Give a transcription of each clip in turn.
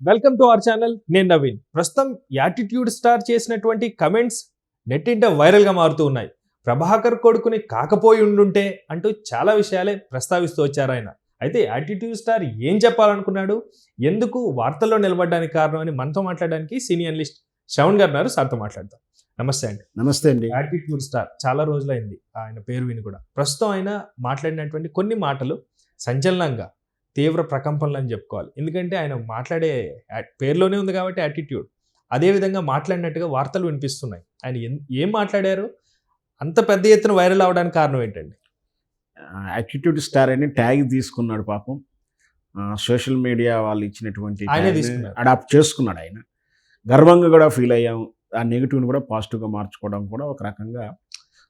Welcome to our channel. నేను నవీన్. ప్రస్తుతం attitude star చేసినటువంటి కమెంట్స్ నెట్టింట వైరల్గా మారుతూ ఉన్నాయి. ప్రభాకర్ కొడుకుని కాకపోయి ఉండుంటే అంటూ చాలా విషయాలే ప్రస్తావిస్తూ వచ్చారు ఆయన. అయితే యాటిట్యూడ్ స్టార్ ఏం చెప్పాలనుకున్నాడు, ఎందుకు వార్తల్లో నిలబడడానికి కారణం అని మనతో మాట్లాడడానికి సీనియర్ అనలిస్ట్ శ్రవణ్ గారు ఉన్నారు. సార్తో మాట్లాడతాం. నమస్తే అండి. నమస్తే అండి. యాటిట్యూడ్ స్టార్ చాలా రోజులైంది ఆయన పేరు విని కూడా. ప్రస్తుతం ఆయన మాట్లాడినటువంటి కొన్ని మాటలు సంచలనంగా తీవ్ర ప్రకంపనలు అని చెప్పుకోవాలి. ఎందుకంటే ఆయన మాట్లాడే పేరులోనే ఉంది కాబట్టి యాటిట్యూడ్. అదేవిధంగా మాట్లాడినట్టుగా వార్తలు వినిపిస్తున్నాయి. ఆయన ఏం మాట్లాడారు, అంత పెద్ద ఎత్తున వైరల్ అవడానికి కారణం ఏంటండి? యాటిట్యూడ్ స్టార్ అని ట్యాగ్ తీసుకున్నాడు పాపం. సోషల్ మీడియా వాళ్ళు ఇచ్చినటువంటి అడాప్ట్ చేసుకున్నాడు ఆయన. గర్వంగా కూడా ఫీల్ అయ్యాం. ఆ నెగిటివ్ని కూడా పాజిటివ్గా మార్చుకోవడం కూడా ఒక రకంగా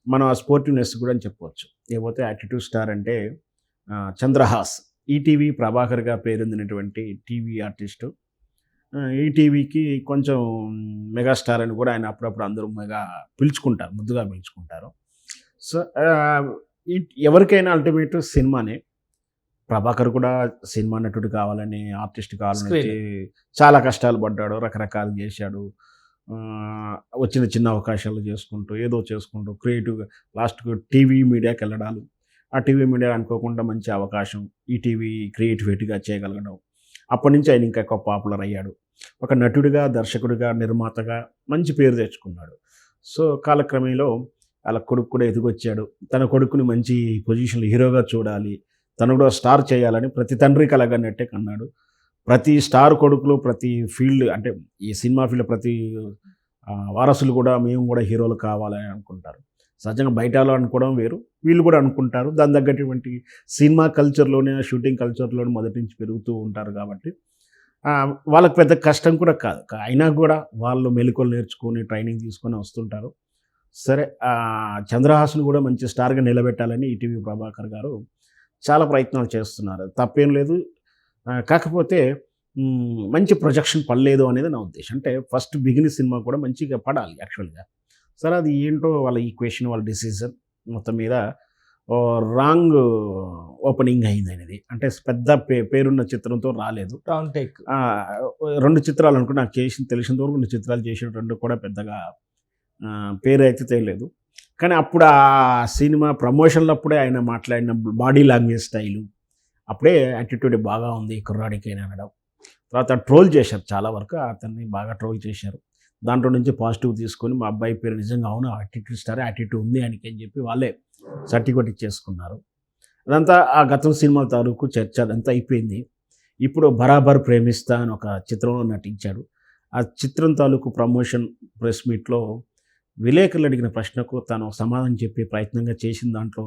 మనం ఆ స్పోర్టివ్నెస్ కూడా అని చెప్పవచ్చు. లేకపోతే యాటిట్యూడ్ స్టార్ అంటే చంద్రహాస్, ఈటీవీ ప్రభాకర్గా పేరొందినటువంటి టీవీ ఆర్టిస్టు. ఈటీవీకి కొంచెం మెగాస్టార్ అని కూడా ఆయన అప్పుడప్పుడు అందరూ పిలుచుకుంటారు, ముద్దుగా పిలుచుకుంటారు. సో ఎవరికైనా అల్టిమేట్ సినిమానే. ప్రభాకర్ కూడా సినిమా నటుడు కావాలని, ఆర్టిస్ట్ కావాలని చాలా కష్టాలు పడ్డాడు, రకరకాలు చేశాడు. వచ్చిన చిన్న అవకాశాలు చేసుకుంటూ ఏదో చేసుకుంటూ క్రియేటివ్గా లాస్ట్కు టీవీ మీడియాకి వెళ్ళడాలు. ఆ టీవీ మీడియా అనుకోకుండా మంచి అవకాశం, ఈటీవీ క్రియేటివిటీగా చేయగలగడం. అప్పటి నుంచి ఆయన ఇంకా ఎక్కువ పాపులర్ అయ్యాడు. ఒక నటుడిగా, దర్శకుడిగా, నిర్మాతగా మంచి పేరు తెచ్చుకున్నాడు. సో కాలక్రమేణలో వాళ్ళ కొడుకు కూడా ఎదిగొచ్చాడు. తన కొడుకుని మంచి పొజిషన్లో హీరోగా చూడాలి, తను కూడా స్టార్ చేయాలని ప్రతి తండ్రి కలగన్నట్టే కన్నాడు. ప్రతి స్టార్ కొడుకులు, ప్రతి ఫీల్డ్ అంటే ఈ సినిమా ఫీల్డ్ ప్రతి వారసులు కూడా మేము కూడా హీరోలు కావాలని అనుకుంటారు. సహజంగా బయటలో అనుకోవడం వేరు, వీళ్ళు కూడా అనుకుంటారు. దాని తగ్గటువంటి సినిమా కల్చర్లోనే, షూటింగ్ కల్చర్లోనే మొదటి నుంచి పెరుగుతూ ఉంటారు కాబట్టి వాళ్ళకి పెద్ద కష్టం కూడా కాదు. అయినా కూడా వాళ్ళు మెలకువలు నేర్చుకొని ట్రైనింగ్ తీసుకొని వస్తుంటారు. సరే, చంద్రహాస్ను కూడా మంచి స్టార్గా నిలబెట్టాలని ఈటీవీ ప్రభాకర్ గారు చాలా ప్రయత్నాలు చేస్తున్నారు. తప్పేం లేదు. కాకపోతే మంచి ప్రొజెక్షన్ పడలేదు అనేది నా ఉద్దేశం. అంటే ఫస్ట్ బిగిని సినిమా కూడా మంచిగా పడాలి యాక్చువల్గా. సరే, అది ఏంటో వాళ్ళ ఈక్వేషన్, వాళ్ళ డిసిజన్ మొత్తం మీద రాంగ్ ఓపెనింగ్ అయింది అనేది. అంటే పెద్ద పేరున్న చిత్రంతో రాలేదు. రెండు చిత్రాలు అనుకుంటే నాకు తెలిసినంత వరకు 2 చిత్రాలు చేసిన 2 కూడా పెద్దగా పేరు అయితే తెలియలేదు. కానీ అప్పుడు ఆ సినిమా ప్రమోషన్లు అప్పుడే ఆయన మాట్లాడిన బాడీ లాంగ్వేజ్ స్టైలు, అప్పుడే యాటిట్యూడ్ బాగా ఉంది కుర్రాడికి అని అనడం. తర్వాత ట్రోల్ చేశారు, చాలా వరకు అతన్ని బాగా ట్రోల్ చేశారు. దాంట్లో నుంచి పాజిటివ్ తీసుకొని మా అబ్బాయి పేరు నిజంగా అవును యాటిట్యూడ్ స్టార్, యాటిట్యూడ్ ఉంది అని చెప్పి వాళ్ళే సర్టిఫికేట్ ఇచ్చేసుకున్నారు. అదంతా ఆ గతం సినిమాల తాలూకు చర్చ అదంతా అయిపోయింది. ఇప్పుడు బరాబర్ ప్రేమిస్తా అని ఒక చిత్రంలో నటించాడు. ఆ చిత్రం తాలూకు ప్రమోషన్ ప్రెస్ మీట్లో విలేకరులు అడిగిన ప్రశ్నకు తను సమాధానం చెప్పే ప్రయత్నంగా చేసిన దాంట్లో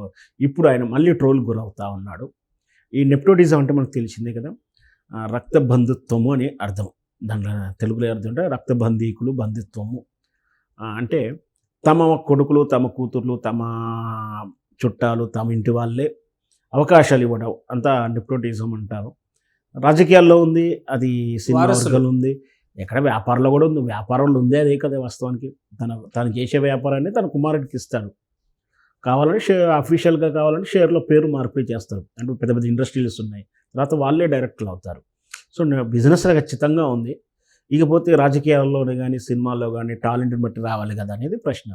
ఇప్పుడు ఆయన మళ్ళీ ట్రోల్ గురవుతా ఉన్నాడు. ఈ నెప్టోటిజం అంటే మనకు తెలిసిందే కదా, రక్త బంధుత్వము అని అర్థం. దాంట్లో తెలుగులో అర్థం అంటే రక్త బంధీకులు, బంధుత్వము అంటే తమ కొడుకులు, తమ కూతుర్లు, తమ చుట్టాలు, తమ ఇంటి వాళ్ళే అవకాశాలు ఇవ్వడం అంతా నెప్టోటిజం అంటారు. రాజకీయాల్లో ఉంది, అది సినిమా వర్గాలు ఉంది, ఎక్కడ వ్యాపారంలో కూడా ఉంది. వ్యాపారంలో ఉంది, అదే కదా వాస్తవానికి. తను చేసే వ్యాపారాన్ని తన కుమారుడికి ఇస్తాడు. కావాలని అఫీషియల్గా కావాలని షేర్లో పేరు మార్పిడి చేస్తారు. అంటే పెద్ద పెద్ద ఇండస్ట్రీస్ ఉన్నాయి, తర్వాత వాళ్ళే డైరెక్టర్లు అవుతారు. సో బిజినెస్ ఖచ్చితంగా ఉంది. ఇకపోతే రాజకీయాల్లోనే కానీ సినిమాల్లో కానీ టాలెంట్ని బట్టి రావాలి కదా అనేది ప్రశ్న.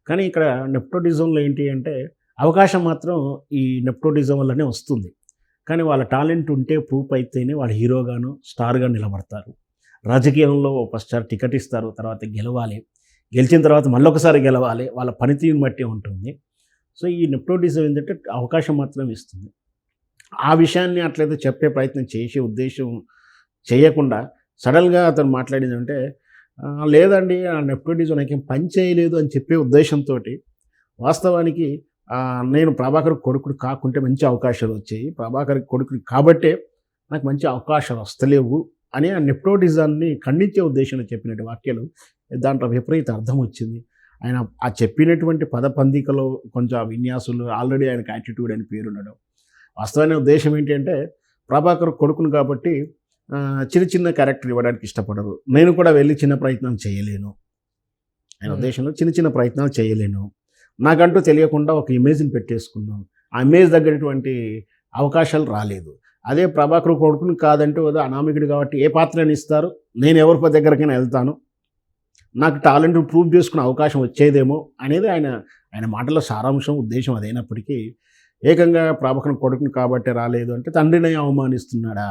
కానీ ఇక్కడ నెప్టోటిజంలో ఏంటి అంటే అవకాశం మాత్రం ఈ నెప్టోటిజం వల్లనే వస్తుంది. కానీ వాళ్ళ టాలెంట్ ఉంటే ప్రూఫ్ అయితేనే వాళ్ళు హీరోగాను, స్టార్గా నిలబడతారు. రాజకీయంలో ఫస్ట్ టికెట్ ఇస్తారు, తర్వాత గెలవాలి, గెలిచిన తర్వాత మళ్ళొకసారి గెలవాలి, వాళ్ళ పనితీరుని బట్టి ఉంటుంది. సో ఈ నెప్టోటిజం ఏంటంటే అవకాశం మాత్రం ఇస్తుంది. ఆ విషయాన్ని అట్లయితే చెప్పే ప్రయత్నం చేసే ఉద్దేశం చేయకుండా సడన్గా అతను మాట్లాడిందంటే లేదండి ఆ నెప్టోటిజం నాకేం పని చేయలేదు అని చెప్పే ఉద్దేశంతో వాస్తవానికి నేను ప్రభాకర్ కొడుకుడు కాకుంటే మంచి అవకాశాలు వచ్చాయి, ప్రభాకర్ కొడుకుడు కాబట్టే నాకు మంచి అవకాశాలు వస్తలేవు అని ఆ నెప్టోటిజాన్ని ఖండించే ఉద్దేశంలో చెప్పినట్టు వాక్యాలు దాంట్లో విపరీత అర్థం వచ్చింది. ఆయన ఆ చెప్పినటువంటి పదపందికలో కొంచెం ఆ విన్యాసులు ఆల్రెడీ ఆయనకు యాటిట్యూడ్ అని పేరు ఉండడం. వాస్తవమైన ఉద్దేశం ఏంటి అంటే ప్రభాకర్ కొడుకును కాబట్టి చిన్న చిన్న క్యారెక్టర్ ఇవ్వడానికి ఇష్టపడరు. నేను కూడా వెళ్ళి చిన్న ప్రయత్నం చేయలేను, ఆయన ఉద్దేశంలో చిన్న చిన్న ప్రయత్నాలు చేయలేను, నాకంటూ తెలియకుండా ఒక ఇమేజ్ని పెట్టేసుకున్నాం, ఆ ఇమేజ్ తగ్గటువంటి అవకాశాలు రాలేదు. అదే ప్రభాకర్ కొడుకుని కాదంటే ఏదో అనామికుడు కాబట్టి ఏ పాత్రని ఇస్తారు, నేను ఎవరి దగ్గరకైనా వెళ్తాను, నాకు టాలెంట్ ప్రూవ్ చేసుకునే అవకాశం వచ్చేదేమో అనేది ఆయన మాటల సారాంశం, ఉద్దేశం అదైనప్పటికీ ఏకంగా ప్రభాకర్ కొడుకుని కాబట్టి రాలేదు అంటే తండ్రిని అవమానిస్తున్నాడా,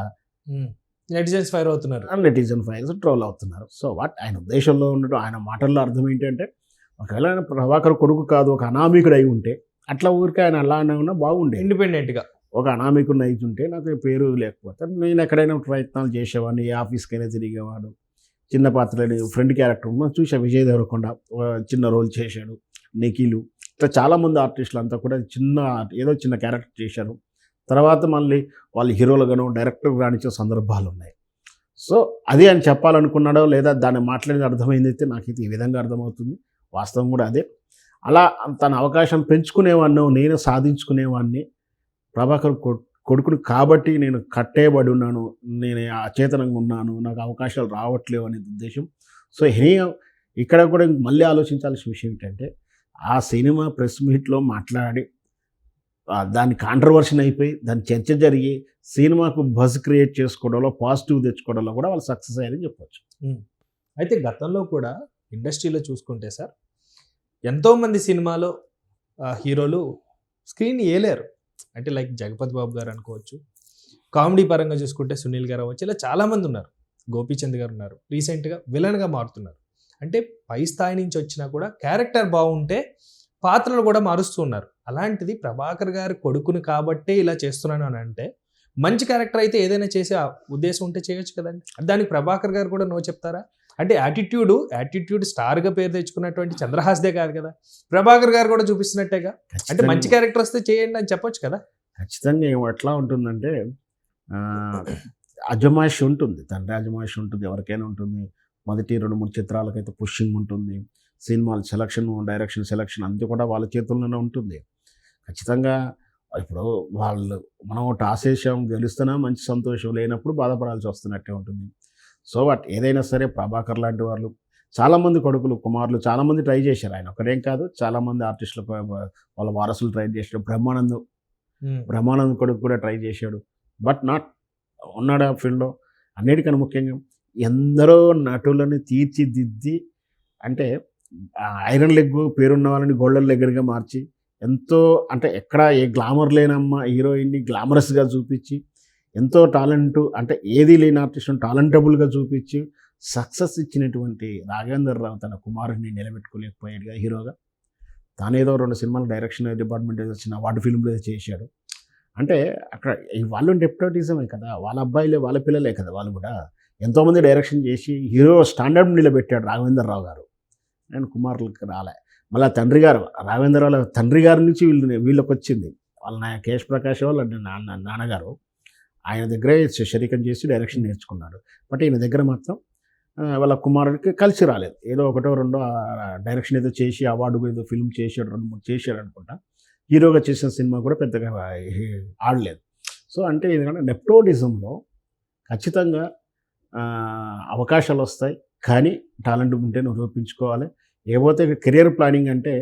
నెటిజన్స్ ఫైర్ అవుతున్నారు, నెటిజన్ ఫైర్స్ ట్రోల్ అవుతున్నారు. సో వాట్ ఆయన ఉద్దేశంలో ఉండడం, ఆయన మాటల్లో అర్థం ఏంటంటే ఒకవేళ ఆయన ప్రభాకర్ కొడుకు కాదు ఒక అనామికుడు అయి ఉంటే అట్లా ఊరికే ఆయన అలా ఉన్నా బాగుండే, ఇండిపెండెంట్గా ఒక అనామికుడిని అయి ఉంటే నాకు పేరు లేకపోతే నేను ఎక్కడైనా ప్రయత్నాలు చేసేవాడిని, ఏ ఆఫీస్కైనా తిరిగేవాడు, చిన్న పాత్రని ఫ్రెండ్ క్యారెక్టర్ చూసా, విజయ్ దేవరకొండ చిన్న రోల్ చేశాడు, నిఖిలు, ఇట్లా చాలామంది ఆర్టిస్టులు అంతా కూడా ఏదో చిన్న క్యారెక్టర్ చేశారు. తర్వాత మళ్ళీ వాళ్ళు హీరోలుగాను డైరెక్టర్ రాణించే సందర్భాలు ఉన్నాయి. సో అది ఆయన చెప్పాలనుకున్నాడో లేదా దాన్ని మాట్లాడిన అర్థమైంది అయితే నాకైతే ఈ విధంగా అర్థమవుతుంది. వాస్తవం కూడా అదే. అలా తన అవకాశం పెంచుకునేవాడిని, నేను సాధించుకునేవాడిని, ప్రభాకర్ కొడుకుని కాబట్టి నేను కట్టేయబడి ఉన్నాను, నేను అచేతనంగా ఉన్నాను, నాకు అవకాశాలు రావట్లేవు అనే ఉద్దేశం. సో ఇక్కడ కూడా మళ్ళీ ఆలోచించాల్సిన విషయం ఏంటంటే ఆ సినిమా ప్రెస్ మీట్లో మాట్లాడి దాని కాంట్రవర్షన్ అయిపోయి దాని చర్చ జరిగి సినిమాకు బజ్ క్రియేట్ చేసుకోవడంలో, పాజిటివ్ తెచ్చుకోవడంలో కూడా వాళ్ళు సక్సెస్ అయ్యారని చెప్పొచ్చు. అయితే గతంలో కూడా ఇండస్ట్రీలో చూసుకుంటే సార్ ఎంతోమంది సినిమాలో హీరోలు స్క్రీన్ ఏలేరు, అంటే లైక్ జగపతి బాబు గారు అనుకోవచ్చు, కామెడీ పరంగా చూసుకుంటే సునీల్ గారు అవ్వచ్చు, ఇలా చాలామంది ఉన్నారు, గోపీచంద్ గారు ఉన్నారు, రీసెంట్గా విలన్గా మారుతున్నారు. అంటే పై స్థాయి నుంచి వచ్చినా కూడా క్యారెక్టర్ బాగుంటే పాత్రలు కూడా మారుస్తూ ఉన్నారు. అలాంటిది ప్రభాకర్ గారి కొడుకుని కాబట్టే ఇలా చేస్తున్నాను అని అంటే మంచి క్యారెక్టర్ అయితే ఏదైనా చేసే ఉద్దేశం ఉంటే చేయొచ్చు కదండి. దానికి ప్రభాకర్ గారు కూడా నో చెప్తారా? అంటే యాటిట్యూడ్ స్టార్గా పేరు తెచ్చుకున్నటువంటి చంద్రహాస్దే కాదు కదా, ప్రభాకర్ గారు కూడా చూపిస్తున్నట్టేగా. అంటే మంచి క్యారెక్టర్ వస్తే చేయండి అని చెప్పొచ్చు కదా. ఖచ్చితంగా ఎట్లా ఉంటుందంటే అజమాయిషి ఉంటుంది, తండ్రి అజమాయిషి ఉంటుంది, ఎవరికైనా ఉంటుంది. మొదటి 2-3 చిత్రాలకైతే పుషింగ్ ఉంటుంది, సినిమాలు సెలక్షన్, డైరెక్షన్ సెలక్షన్ అంతా కూడా వాళ్ళ చేతుల్లోనే ఉంటుంది. ఖచ్చితంగా ఇప్పుడు మనం టాస్ వేసాం, గెలుస్తున్నా మంచి సంతోషం, లేనప్పుడు బాధపడాల్సి వస్తున్నట్టే ఉంటుంది. సో ఏదైనా సరే ప్రభాకర్ లాంటి వాళ్ళు చాలామంది కొడుకులు, కుమారులు చాలామంది ట్రై చేశారు. ఆయన ఒకరేం కాదు, చాలామంది ఆర్టిస్టులు వాళ్ళ వారసులు ట్రై చేశాడు. బ్రహ్మానందం కొడుకు కూడా ట్రై చేశాడు. బట్ నాట్ ఉన్నాడు ఆ ఫీల్డ్లో. అన్నిటికన్నా ముఖ్యంగా ఎందరో నటులను తీర్చిదిద్ది, అంటే ఐరన్ లెగ్ పేరున్న వాళ్ళని గోల్డెన్ లెగ్గర్గా మార్చి, ఎంతో అంటే ఎక్కడ ఏ గ్లామర్ లేనమ్మ హీరోయిన్ని గ్లామరస్గా చూపించి, ఎంతో టాలెంట్ అంటే ఏది లేని ఆర్టిస్ట్ని టాలెంటబుల్గా చూపించి సక్సెస్ ఇచ్చినటువంటి రాఘవేంద్ర రావు తన కుమారుడిని నిలబెట్టుకోలేకపోయాడుగా హీరోగా. తానేదో 2 సినిమాలు డైరెక్షన్ డిపార్ట్మెంట్ వచ్చిన వాటి ఫిల్మ్లో చేశాడు. అంటే అక్కడ వాళ్ళు నెపోటిజమే కదా, వాళ్ళ అబ్బాయిలే, వాళ్ళ పిల్లలే కదా వాళ్ళు కూడా. ఎంతోమంది డైరెక్షన్ చేసి హీరో స్టాండర్డ్ నిలబెట్టాడు రాఘవేంద్ర రావు గారు. నేను కుమారులకు రాలే. మళ్ళీ తండ్రి గారు రాఘవేంద్రరావు తండ్రి గారి నుంచి వీళ్ళకి వచ్చింది. వాళ్ళ కేశ్ ప్రకాష్ వాళ్ళ నాన్నగారు ఆయన దగ్గరే శరీకం చేసి డైరెక్షన్ నేర్చుకున్నాడు. బట్ ఈయన దగ్గర మాత్రం వాళ్ళ కుమారుడికి కలిసి రాలేదు. ఏదో 1-2 డైరెక్షన్ ఏదో చేసి అవార్డు ఏదో ఫిల్మ్ చేసాడు, 2-3 చేశాడు అనుకుంటా. హీరోగా చేసిన సినిమా కూడా పెద్దగా ఆడలేదు. సో అంటే ఎందుకంటే నెపోటిజంలో ఖచ్చితంగా అవకాశాలు వస్తాయి, కానీ టాలెంట్ ఉంటే నిరూపించుకోవాలి. ఏపోతే కెరియర్ ప్లానింగ్ అంటే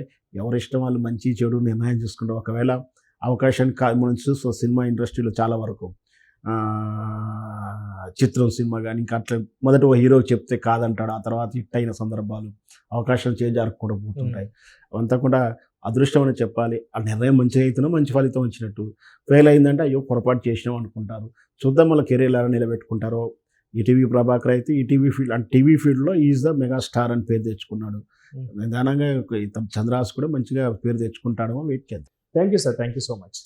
ఎవరి ఇష్టం వాళ్ళు మంచి చెడు నిర్ణయం చేసుకుంటారు. ఒకవేళ అవకాశాన్ని మనం చూస్తాం సినిమా ఇండస్ట్రీలో చాలా వరకు చిత్రం సినిమా కానీ ఇంకా అట్లా మొదట ఓ హీరో చెప్తే కాదంటాడు, ఆ తర్వాత హిట్ అయిన సందర్భాలు, అవకాశాలు చేజారకుండా పోతుంటాయి. అంతా కూడా అదృష్టం అని చెప్పాలి. ఆ నిర్ణయం మంచిగా అవుతున్నా మంచి ఫలితం వచ్చినట్టు, ఫెయిల్ అయిందంటే అయ్యో పొరపాటు చేసినాం అనుకుంటారు. చూద్దాం వాళ్ళ కెరీర్ ఎలా నిలబెట్టుకుంటారో. ఈటీవీ ప్రభాకర్ అయితే టీవీ ఫీల్డ్లో ఈజ్ ద మెగా స్టార్ అని పేరు తెచ్చుకున్నాడు. నిదానంగా చంద్రహాస్ కూడా మంచిగా పేరు తెచ్చుకుంటాడేమో, వెయిట్ చేద్దాం. Thank you sir, thank you so much.